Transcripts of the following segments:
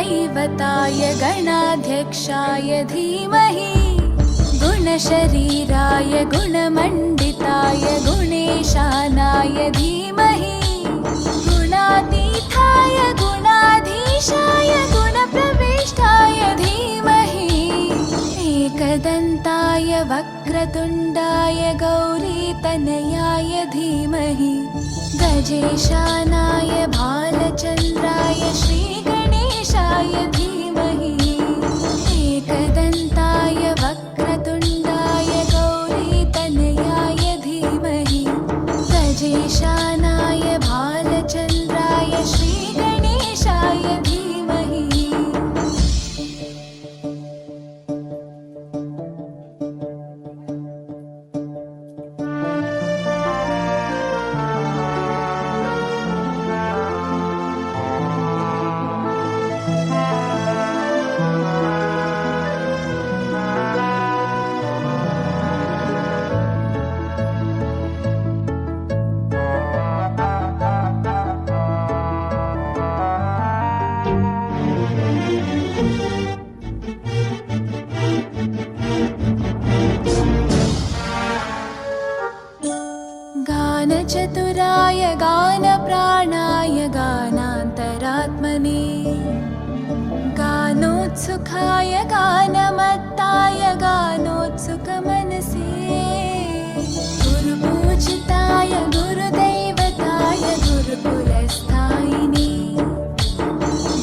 गुरुदैवताय गणाध्यक्षाय धीमहि गुणशरीराय गुणमण्डिताय गुणेशानाय धीमहि गुणातीताय गुणाधीशाय गुणप्रविष्टाय धीमहि एकदन्ताय वक्रतुण्डाय गौरीतनयाय धीमहि गजेशानाय भालचन्द्राय श्रीगणेशाय धीमहि एकदन्ताय वक्रतुण्डाय गौरीतनयाय धीमहि गजेशानाय भालचन्द्राय श्रीगणेशाय धीमहि गानचतुराय गानप्राणाय गानान्तरात्मने गानोत्सुकाय गानमत्ताय गानोत्सुकमनसे गुरुपूजिताय गुरुदैवताय गुरुकुलस्थायिने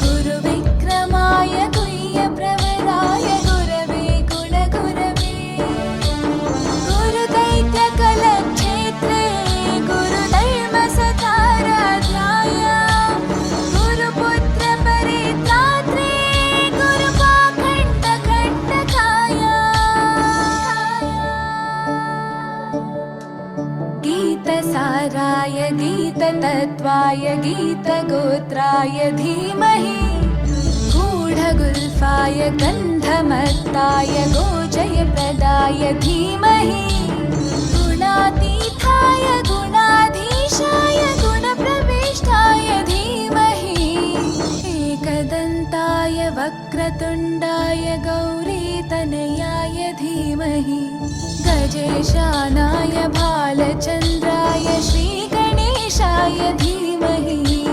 गुरुविक्रमाय गुह्यप्रवराय गुरवे गुणगुरवे गुरुदैत्यकलक्षेत्रे गुरुधर्मसताराध्याय गुरुपुत्रपरित्रात्रे गुरुपाखण्डखण्डकाय गीतसाराय गीततत्त्वाय गीतगोत्राय धीमहि गूढगुल्फाय गन्धमत्ताय गोजयप्रदाय धीमहि गुणातीताय गुणाधीशाय गुणप्रविष्टाय धीमहि एकदन्ताय वक्रतुण्डाय गौरीतनयाय धीमहि गजेशानाय भालचन्द्राय श्रीगणेशाय धीमहि